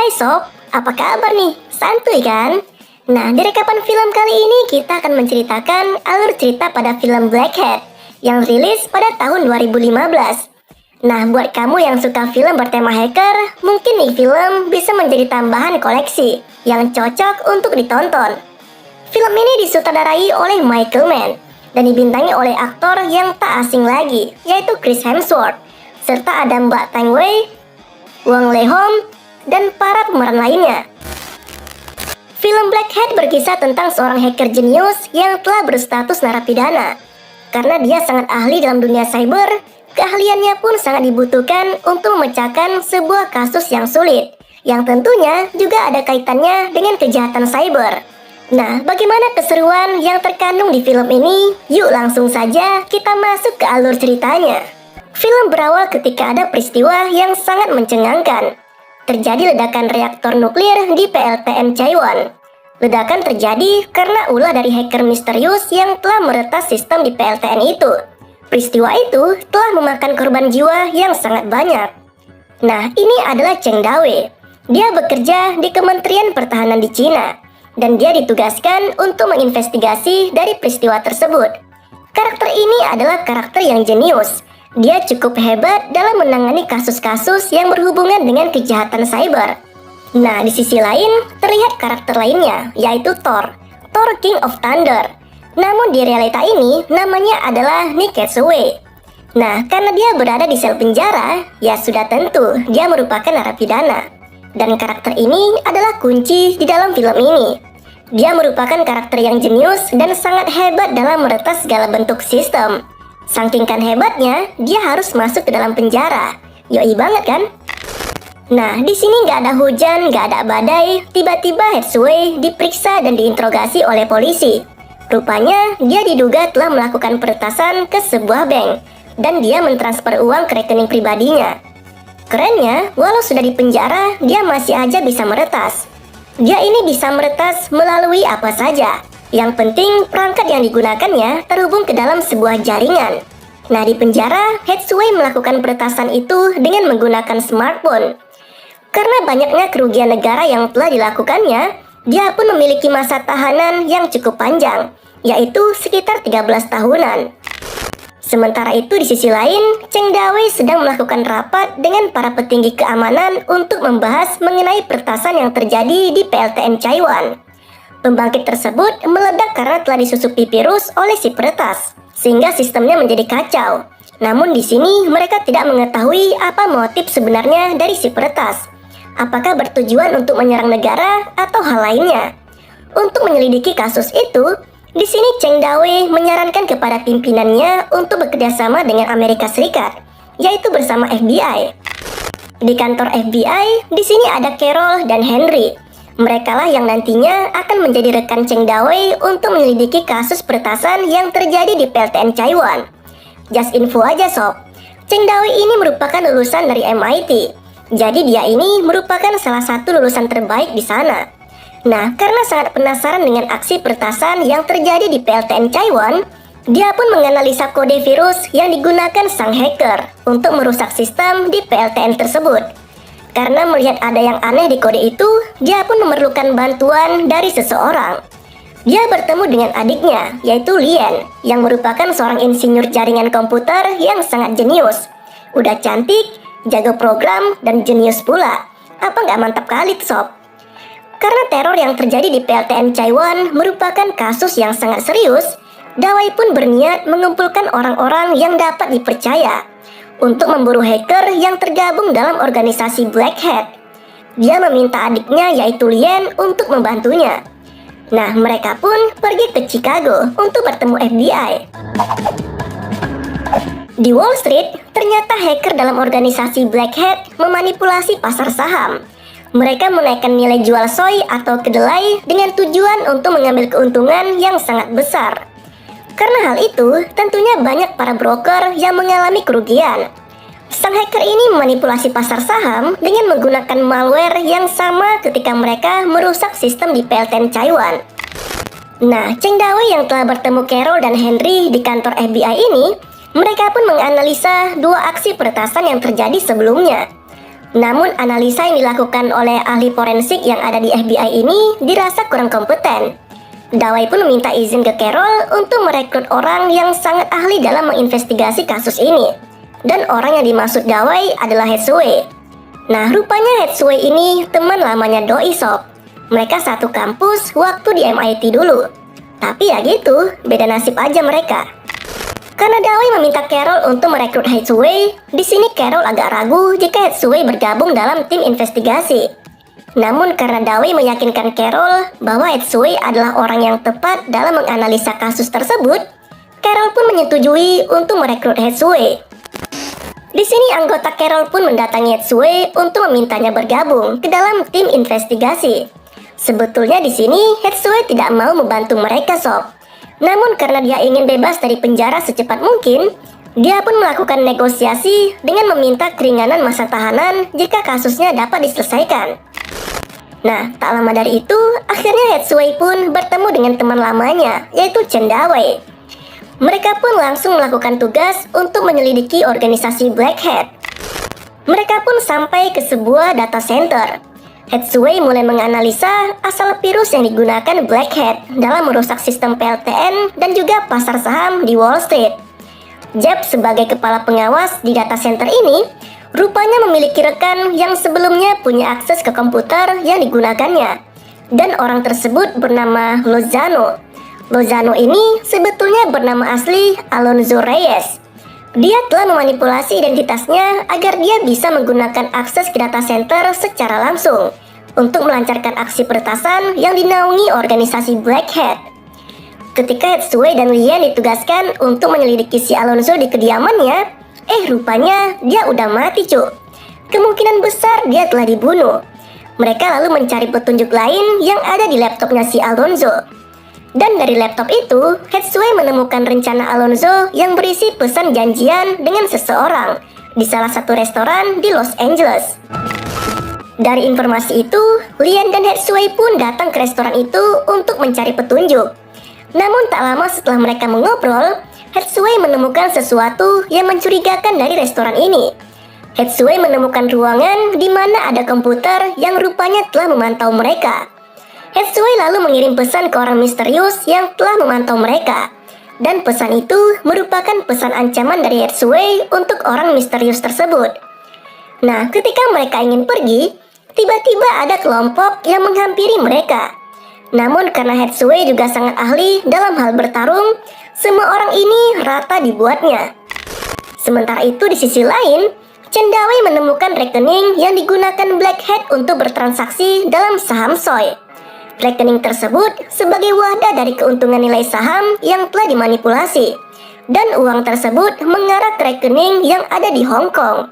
Hai sob, apa kabar nih? Santuy kan? Nah, di rekapan film kali ini kita akan menceritakan alur cerita pada film Black Hat yang rilis pada tahun 2015. Nah, buat kamu yang suka film bertema hacker, mungkin nih film bisa menjadi tambahan koleksi yang cocok untuk ditonton. Film ini disutradarai oleh Michael Mann dan dibintangi oleh aktor yang tak asing lagi, yaitu Chris Hemsworth, serta ada Mbak Tang Wei, Wong Le-hom, dan para pemeran lainnya. Film Black Hat berkisah tentang seorang hacker jenius yang telah berstatus narapidana. Karena dia sangat ahli dalam dunia cyber, keahliannya pun sangat dibutuhkan untuk memecahkan sebuah kasus yang sulit, yang tentunya juga ada kaitannya dengan kejahatan cyber. Nah, bagaimana keseruan yang terkandung di film ini? Yuk langsung saja kita masuk ke alur ceritanya. Film berawal ketika ada peristiwa yang sangat mencengangkan. Terjadi ledakan reaktor nuklir di PLTN Taiwan. Ledakan terjadi karena ulah dari hacker misterius yang telah meretas sistem di PLTN itu. Peristiwa itu telah memakan korban jiwa yang sangat banyak. Nah, ini adalah Cheng Dawei. Dia bekerja di Kementerian Pertahanan di Cina, dan dia ditugaskan untuk menginvestigasi dari peristiwa tersebut. Karakter ini adalah karakter yang jenius. Dia cukup hebat dalam menangani kasus-kasus yang berhubungan dengan kejahatan cyber. Nah, di sisi lain, terlihat karakter lainnya, yaitu Thor King of Thunder. Namun di realita ini, namanya adalah Nick Casaway. Nah, karena dia berada di sel penjara, ya sudah tentu dia merupakan narapidana. Dan karakter ini adalah kunci di dalam film ini. Dia merupakan karakter yang jenius dan sangat hebat dalam meretas segala bentuk sistem. Saking kan hebatnya, dia harus masuk ke dalam penjara. Yoi banget kan? Nah, di sini nggak ada hujan, nggak ada badai. Tiba-tiba Hathaway diperiksa dan diinterogasi oleh polisi. Rupanya, dia diduga telah melakukan peretasan ke sebuah bank. Dan dia mentransfer uang ke rekening pribadinya. Kerennya, walau sudah di penjara, dia masih aja bisa meretas. Dia ini bisa meretas melalui apa saja. Yang penting, perangkat yang digunakannya terhubung ke dalam sebuah jaringan. Nah, di penjara, Hathaway melakukan peretasan itu dengan menggunakan smartphone. Karena banyaknya kerugian negara yang telah dilakukannya, dia pun memiliki masa tahanan yang cukup panjang, yaitu sekitar 13 tahunan. Sementara itu di sisi lain, Cheng Dawei sedang melakukan rapat dengan para petinggi keamanan untuk membahas mengenai peretasan yang terjadi di PLTN Taiwan. Pembangkit tersebut meledak karena telah disusupi virus oleh si peretas, sehingga sistemnya menjadi kacau. Namun di sini mereka tidak mengetahui apa motif sebenarnya dari si peretas. Apakah bertujuan untuk menyerang negara atau hal lainnya? Untuk menyelidiki kasus itu, di sini Cheng Dawei menyarankan kepada pimpinannya untuk bekerjasama dengan Amerika Serikat, yaitu bersama FBI. Di kantor FBI, di sini ada Carol dan Henry. Merekalah yang nantinya akan menjadi rekan Cheng Dawei untuk menyelidiki kasus peretasan yang terjadi di PLTN Taiwan. Just info aja sob, Cheng Dawei ini merupakan lulusan dari MIT. Jadi dia ini merupakan salah satu lulusan terbaik di sana. Nah, karena sangat penasaran dengan aksi peretasan yang terjadi di PLTN Taiwan, dia pun menganalisa kode virus yang digunakan sang hacker untuk merusak sistem di PLTN tersebut. Karena melihat ada yang aneh di kode itu, dia pun memerlukan bantuan dari seseorang. Dia bertemu dengan adiknya, yaitu Lien, yang merupakan seorang insinyur jaringan komputer yang sangat jenius. Udah cantik, jago program, dan jenius pula. Apa nggak mantap kali sob? Karena teror yang terjadi di PLTN Taiwan merupakan kasus yang sangat serius, Dawei pun berniat mengumpulkan orang-orang yang dapat dipercaya untuk memburu hacker yang tergabung dalam organisasi Black Hat. Dia meminta adiknya yaitu Lien untuk membantunya. Nah, mereka pun pergi ke Chicago untuk bertemu FBI. Di Wall Street, ternyata hacker dalam organisasi Black Hat memanipulasi pasar saham. Mereka menaikkan nilai jual soy atau kedelai dengan tujuan untuk mengambil keuntungan yang sangat besar. Karena hal itu, tentunya banyak para broker yang mengalami kerugian. Sang hacker ini memanipulasi pasar saham dengan menggunakan malware yang sama ketika mereka merusak sistem di PLTN Taiwan. Nah, Cheng Dawei yang telah bertemu Carol dan Henry di kantor FBI ini, mereka pun menganalisa dua aksi peretasan yang terjadi sebelumnya. Namun analisa yang dilakukan oleh ahli forensik yang ada di FBI ini dirasa kurang kompeten. Dawei pun meminta izin ke Carol untuk merekrut orang yang sangat ahli dalam menginvestigasi kasus ini. Dan orang yang dimaksud Dawei adalah Hetsuei. Nah, rupanya Hetsuei ini teman lamanya Do Isop. Mereka satu kampus waktu di MIT dulu. Tapi ya gitu, beda nasib aja mereka. Karena Dawei meminta Carol untuk merekrut Hetsuei, di sini Carol agak ragu jika Hetsuei bergabung dalam tim investigasi. Namun karena Dawei meyakinkan Carol bahwa Hetsuei adalah orang yang tepat dalam menganalisa kasus tersebut, Carol pun menyetujui untuk merekrut Hetsuei. Di sini anggota Carol pun mendatangi Hetsuei untuk memintanya bergabung ke dalam tim investigasi. Sebetulnya di sini Hetsuei tidak mau membantu mereka, Sob. Namun karena dia ingin bebas dari penjara secepat mungkin, dia pun melakukan negosiasi dengan meminta keringanan masa tahanan jika kasusnya dapat diselesaikan. Nah, tak lama dari itu, akhirnya Hetsuei pun bertemu dengan teman lamanya, yaitu Chen Dawei. Mereka pun langsung melakukan tugas untuk menyelidiki organisasi Black Hat. Mereka pun sampai ke sebuah data center. Hetsuei mulai menganalisa asal virus yang digunakan Black Hat dalam merusak sistem PLTN dan juga pasar saham di Wall Street. Jeb sebagai kepala pengawas di data center ini, rupanya memiliki rekan yang sebelumnya punya akses ke komputer yang digunakannya. Dan orang tersebut bernama Lozano. Lozano ini sebetulnya bernama asli Alonzo Reyes. Dia telah memanipulasi identitasnya agar dia bisa menggunakan akses ke data center secara langsung untuk melancarkan aksi peretasan yang dinaungi organisasi Black Hat. Ketika Hetsuei dan Lian ditugaskan untuk menyelidiki si Alonzo di kediamannya, rupanya dia udah mati, cuk. Kemungkinan besar dia telah dibunuh. Mereka lalu mencari petunjuk lain yang ada di laptopnya si Alonzo. Dan dari laptop itu, Hetsuei menemukan rencana Alonzo yang berisi pesan janjian dengan seseorang di salah satu restoran di Los Angeles. Dari informasi itu, Lian dan Hetsuei pun datang ke restoran itu untuk mencari petunjuk. Namun tak lama setelah mereka mengobrol, Hetsuei menemukan sesuatu yang mencurigakan dari restoran ini. Hetsuei menemukan ruangan di mana ada komputer yang rupanya telah memantau mereka. Hetsuei lalu mengirim pesan ke orang misterius yang telah memantau mereka. Dan pesan itu merupakan pesan ancaman dari Hetsuei untuk orang misterius tersebut. Nah, ketika mereka ingin pergi, tiba-tiba ada kelompok yang menghampiri mereka. Namun karena Hetsuei juga sangat ahli dalam hal bertarung, semua orang ini rata dibuatnya. Sementara itu di sisi lain, Chen Dawei menemukan rekening yang digunakan Black Hat untuk bertransaksi dalam saham Soy. Rekening tersebut sebagai wadah dari keuntungan nilai saham yang telah dimanipulasi, dan uang tersebut mengarah ke rekening yang ada di Hong Kong.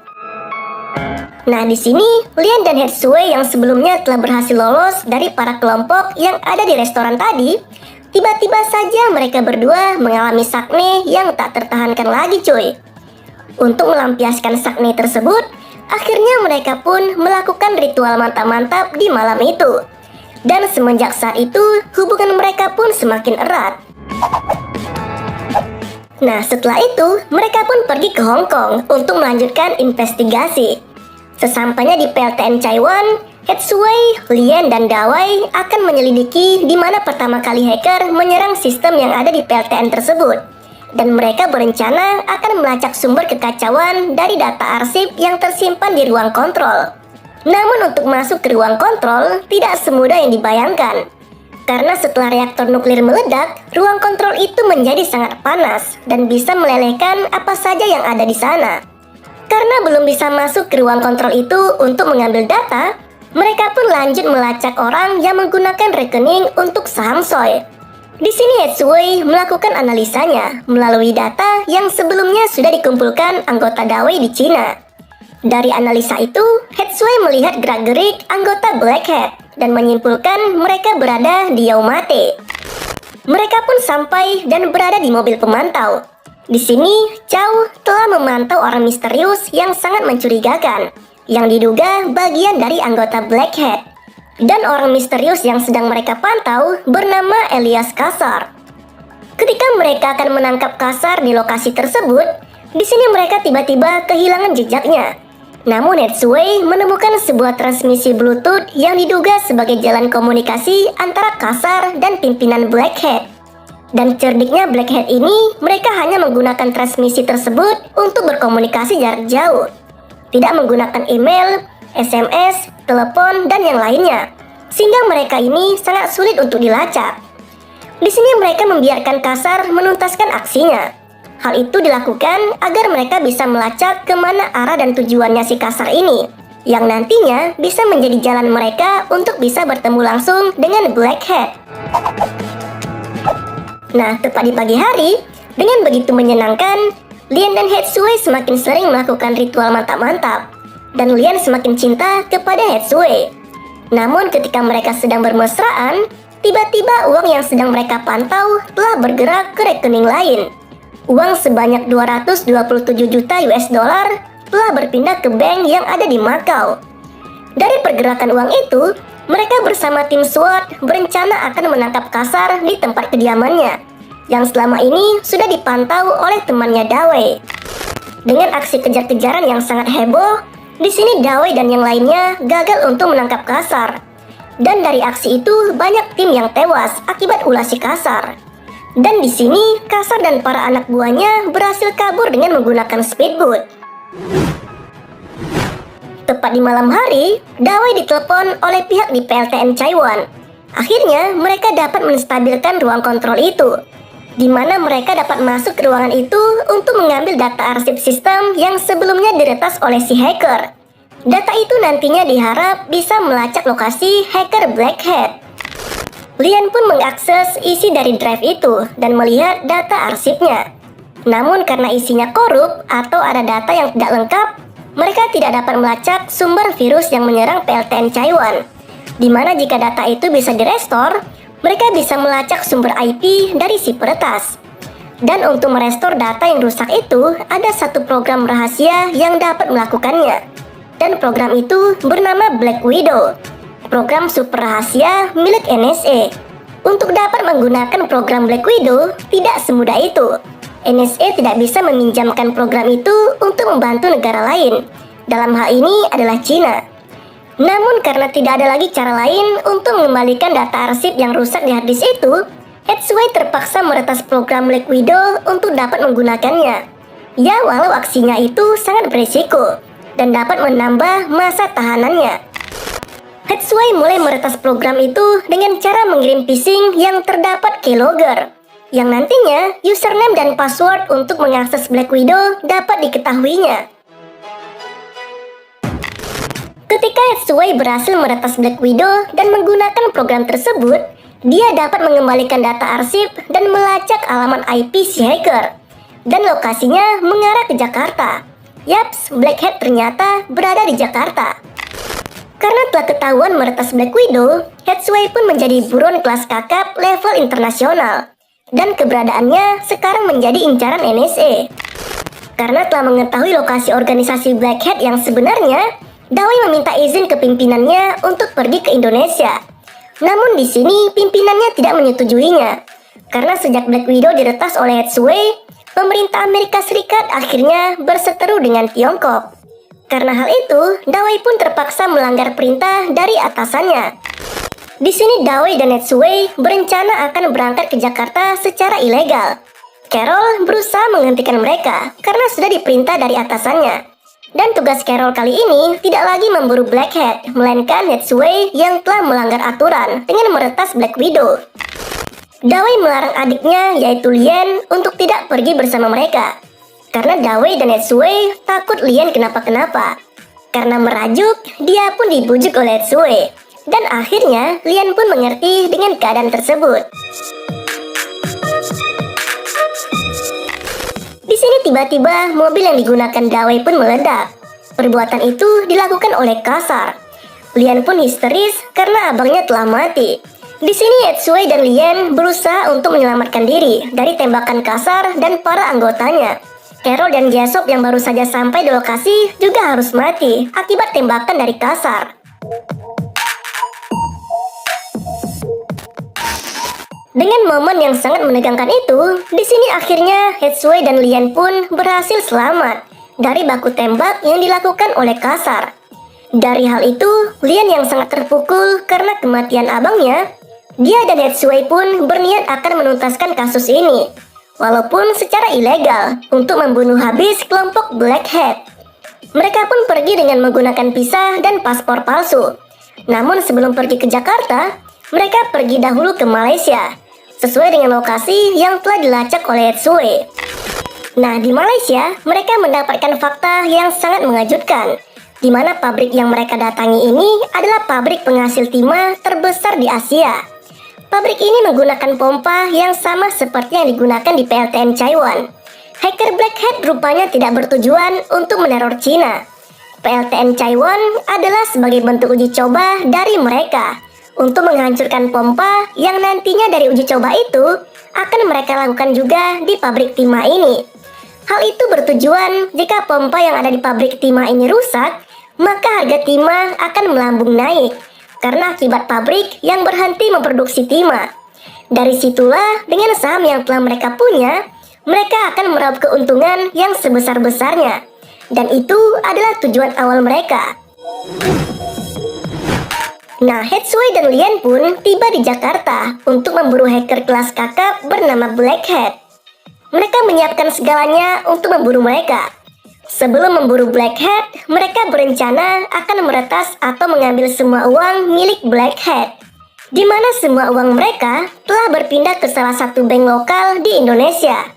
Nah, di sini Lian dan Hetsuei yang sebelumnya telah berhasil lolos dari para kelompok yang ada di restoran tadi, tiba-tiba saja mereka berdua mengalami sakne yang tak tertahankan lagi, cuy. Untuk melampiaskan sakne tersebut, akhirnya mereka pun melakukan ritual mantap-mantap di malam itu. Dan semenjak saat itu, hubungan mereka pun semakin erat. Nah, setelah itu, mereka pun pergi ke Hong Kong untuk melanjutkan investigasi. Sesampainya di PLTN Taiwan, Hetsuei, Lian, dan Dawei akan menyelidiki di mana pertama kali hacker menyerang sistem yang ada di PLTN tersebut. Dan mereka berencana akan melacak sumber kekacauan dari data arsip yang tersimpan di ruang kontrol. Namun untuk masuk ke ruang kontrol tidak semudah yang dibayangkan. Karena setelah reaktor nuklir meledak, ruang kontrol itu menjadi sangat panas dan bisa melelehkan apa saja yang ada di sana. Karena belum bisa masuk ke ruang kontrol itu untuk mengambil data, mereka pun lanjut melacak orang yang menggunakan rekening untuk saham Soy. Di sini Hetsuei melakukan analisanya melalui data yang sebelumnya sudah dikumpulkan anggota Dawei di Cina. Dari analisa itu, Hetsuei melihat gerak-gerik anggota Black Hat dan menyimpulkan mereka berada di Yaumate. Mereka pun sampai dan berada di mobil pemantau. Di sini, Chow telah memantau orang misterius yang sangat mencurigakan, yang diduga bagian dari anggota Black Hat. Dan orang misterius yang sedang mereka pantau bernama Elias Kassar. Ketika mereka akan menangkap Kassar di lokasi tersebut, di sini mereka tiba-tiba kehilangan jejaknya. Namun Hetsuwei menemukan sebuah transmisi Bluetooth yang diduga sebagai jalan komunikasi antara Kasar dan pimpinan Blackhead. Dan cerdiknya Blackhead ini, mereka hanya menggunakan transmisi tersebut untuk berkomunikasi jarak jauh. Tidak menggunakan email, SMS, telepon, dan yang lainnya. Sehingga mereka ini sangat sulit untuk dilacak. Di sini mereka membiarkan Kasar menuntaskan aksinya. Hal itu dilakukan agar mereka bisa melacak kemana arah dan tujuannya si Kasar ini, yang nantinya bisa menjadi jalan mereka untuk bisa bertemu langsung dengan Blackhead. Nah, tepat di pagi hari, dengan begitu menyenangkan, Lian dan Hetsuwei semakin sering melakukan ritual mantap-mantap, dan Lian semakin cinta kepada Hetsuwei. Namun ketika mereka sedang bermesraan, tiba-tiba uang yang sedang mereka pantau telah bergerak ke rekening lain. Uang sebanyak 227 juta US dollar telah berpindah ke bank yang ada di Macau. Dari pergerakan uang itu, mereka bersama tim SWAT berencana akan menangkap Kasar di tempat kediamannya, yang selama ini sudah dipantau oleh temannya Dawei. Dengan aksi kejar-kejaran yang sangat heboh, di sini Dawei dan yang lainnya gagal untuk menangkap Kasar. Dan dari aksi itu banyak tim yang tewas akibat ulah si Kasar. Dan di sini Kasar dan para anak buahnya berhasil kabur dengan menggunakan speedboat. Tepat di malam hari, Dawei ditelepon oleh pihak di PLTN Chaiwan. Akhirnya mereka dapat menstabilkan ruang kontrol itu, di mana mereka dapat masuk ke ruangan itu untuk mengambil data arsip sistem yang sebelumnya diretas oleh si hacker. Data itu nantinya diharap bisa melacak lokasi hacker Blackhead. Lian pun mengakses isi dari drive itu dan melihat data arsipnya. Namun karena isinya korup atau ada data yang tidak lengkap, mereka tidak dapat melacak sumber virus yang menyerang PLTN Chaiwan. Di mana jika data itu bisa direstore, mereka bisa melacak sumber IP dari si peretas. Dan untuk merestore data yang rusak itu, ada satu program rahasia yang dapat melakukannya. Dan program itu bernama Black Widow, program super rahasia milik NSA. Untuk dapat menggunakan program Black Widow, tidak semudah itu. NSA tidak bisa meminjamkan program itu untuk membantu negara lain. Dalam hal ini adalah Cina. Namun karena tidak ada lagi cara lain untuk mengembalikan data arsip yang rusak di harddisk itu, Hetsuwei terpaksa meretas program Black Widow untuk dapat menggunakannya. Ya, walau aksinya itu sangat berisiko dan dapat menambah masa tahanannya. Hetsuwei mulai meretas program itu dengan cara mengirim phishing yang terdapat keylogger, yang nantinya username dan password untuk mengakses Black Widow dapat diketahuinya. Ketika Hetsuwei berhasil meretas Black Widow dan menggunakan program tersebut, dia dapat mengembalikan data arsip dan melacak alamat IP si hacker. Dan lokasinya mengarah ke Jakarta. Yaps, Blackhead ternyata berada di Jakarta. Karena telah ketahuan meretas Black Widow, Hetsuwei pun menjadi buron kelas kakap level internasional. Dan keberadaannya sekarang menjadi incaran NSA. Karena telah mengetahui lokasi organisasi Blackhead yang sebenarnya, Dawei meminta izin ke pimpinannya untuk pergi ke Indonesia. Namun di sini pimpinannya tidak menyetujuinya. Karena sejak Black Widow diretas oleh Hetsuwei, pemerintah Amerika Serikat akhirnya berseteru dengan Tiongkok. Karena hal itu, Dawei pun terpaksa melanggar perintah dari atasannya. Di sini Dawei dan Hetsuwei berencana akan berangkat ke Jakarta secara ilegal. Carol berusaha menghentikan mereka karena sudah diperintah dari atasannya. Dan tugas Carol kali ini tidak lagi memburu Blackhead, melainkan Hetsuwei yang telah melanggar aturan dengan meretas Black Widow. Dawei melarang adiknya yaitu Lian untuk tidak pergi bersama mereka. Karena Dawei dan Hetsuwei takut Lian kenapa-kenapa. Karena merajuk, dia pun dibujuk oleh Hetsuwei. Dan akhirnya Lian pun mengerti dengan keadaan tersebut. Di sini tiba-tiba mobil yang digunakan Dawei pun meledak. Perbuatan itu dilakukan oleh Kasar. Lian pun histeris karena abangnya telah mati. Di sini Hetsuwei dan Lian berusaha untuk menyelamatkan diri dari tembakan Kasar dan para anggotanya. Carol dan Jessop yang baru saja sampai di lokasi juga harus mati akibat tembakan dari Kasar. Dengan momen yang sangat menegangkan itu, di sini akhirnya Hetsuwei dan Lian pun berhasil selamat dari baku tembak yang dilakukan oleh Kasar. Dari hal itu, Lian yang sangat terpukul karena kematian abangnya, dia dan Hetsuei pun berniat akan menuntaskan kasus ini, walaupun secara ilegal, untuk membunuh habis kelompok Blackhead. Mereka pun pergi dengan menggunakan pisah dan paspor palsu. Namun sebelum pergi ke Jakarta, mereka pergi dahulu ke Malaysia, sesuai dengan lokasi yang telah dilacak oleh Hetsuei. Nah, di Malaysia, mereka mendapatkan fakta yang sangat mengejutkan, di mana pabrik yang mereka datangi ini adalah pabrik penghasil timah terbesar di Asia. Pabrik ini menggunakan pompa yang sama seperti yang digunakan di PLTN Taiwan. Hacker Blackhead rupanya tidak bertujuan untuk meneror Cina. PLTN Taiwan adalah sebagai bentuk uji coba dari mereka untuk menghancurkan pompa yang nantinya dari uji coba itu akan mereka lakukan juga di pabrik timah ini. Hal itu bertujuan jika pompa yang ada di pabrik timah ini rusak, maka harga timah akan melambung naik karena akibat pabrik yang berhenti memproduksi timah. Dari situlah dengan saham yang telah mereka punya, mereka akan meraup keuntungan yang sebesar-besarnya. Dan itu adalah tujuan awal mereka. Nah, Hetsuei dan Lian pun tiba di Jakarta untuk memburu hacker kelas kakap bernama Blackhead. Mereka menyiapkan segalanya untuk memburu mereka. Sebelum memburu Blackhead, mereka berencana akan meretas atau mengambil semua uang milik Blackhead, di mana semua uang mereka telah berpindah ke salah satu bank lokal di Indonesia.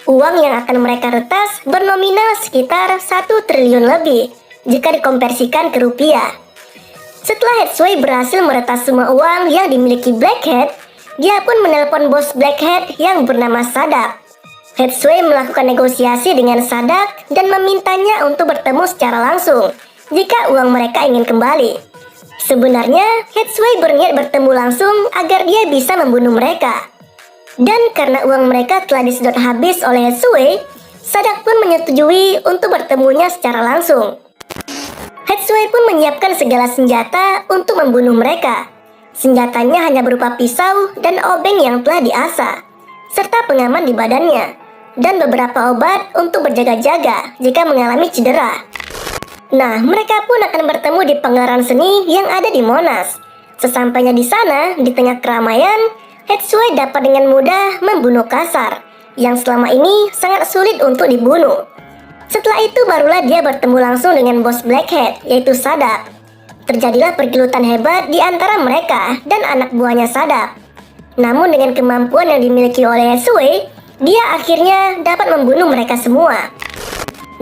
Uang yang akan mereka retas bernominal sekitar 1 triliun lebih jika dikonversikan ke rupiah. Setelah Hetsuei berhasil meretas semua uang yang dimiliki Blackhead, dia pun menelpon bos Blackhead yang bernama Sadak. Hetsuei melakukan negosiasi dengan Sadak dan memintanya untuk bertemu secara langsung jika uang mereka ingin kembali. Sebenarnya, Hetsuei berniat bertemu langsung agar dia bisa membunuh mereka. Dan karena uang mereka telah disedot habis oleh Hetsuei, Sadak pun menyetujui untuk bertemunya secara langsung. Hetsuei pun menyiapkan segala senjata untuk membunuh mereka. Senjatanya hanya berupa pisau dan obeng yang telah diasah, serta pengaman di badannya, dan beberapa obat untuk berjaga-jaga jika mengalami cedera. Nah, mereka pun akan bertemu di pagelaran seni yang ada di Monas. Sesampainya di sana, di tengah keramaian, Hetsuei dapat dengan mudah membunuh Kasar, yang selama ini sangat sulit untuk dibunuh. Setelah itu barulah dia bertemu langsung dengan bos Blackhead, yaitu Sadak. Terjadilah pergelutan hebat di antara mereka dan anak buahnya Sadak. Namun dengan kemampuan yang dimiliki oleh Hetsuei, dia akhirnya dapat membunuh mereka semua.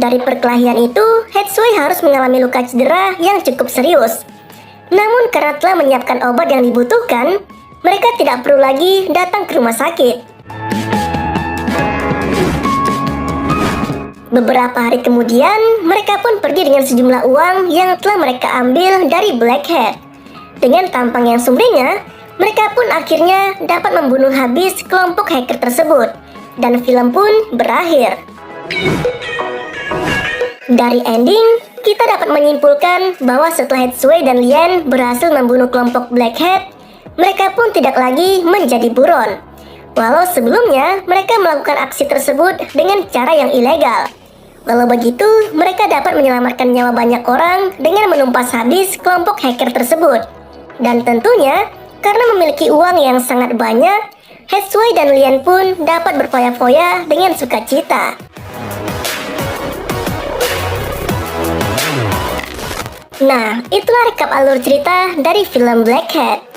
Dari perkelahian itu, Hetsuei harus mengalami luka cedera yang cukup serius. Namun karena telah menyiapkan obat yang dibutuhkan, mereka tidak perlu lagi datang ke rumah sakit. Beberapa hari kemudian, mereka pun pergi dengan sejumlah uang yang telah mereka ambil dari Blackhead. Dengan tampang yang sumringah, mereka pun akhirnya dapat membunuh habis kelompok hacker tersebut. Dan film pun berakhir. Dari ending, kita dapat menyimpulkan bahwa setelah Hetsuei dan Lian berhasil membunuh kelompok Blackhead, mereka pun tidak lagi menjadi buron. Walau sebelumnya mereka melakukan aksi tersebut dengan cara yang ilegal. Walau begitu, mereka dapat menyelamatkan nyawa banyak orang dengan menumpas habis kelompok hacker tersebut. Dan tentunya, karena memiliki uang yang sangat banyak, Hetsuei dan Lian pun dapat berfoya-foya dengan sukacita. Nah, itulah rekap alur cerita dari film Blackhead.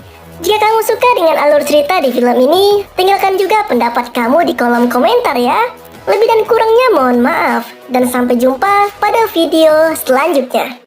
Jika kamu suka dengan alur cerita di film ini, tinggalkan juga pendapat kamu di kolom komentar ya. Lebih dan kurangnya mohon maaf. Dan sampai jumpa pada video selanjutnya.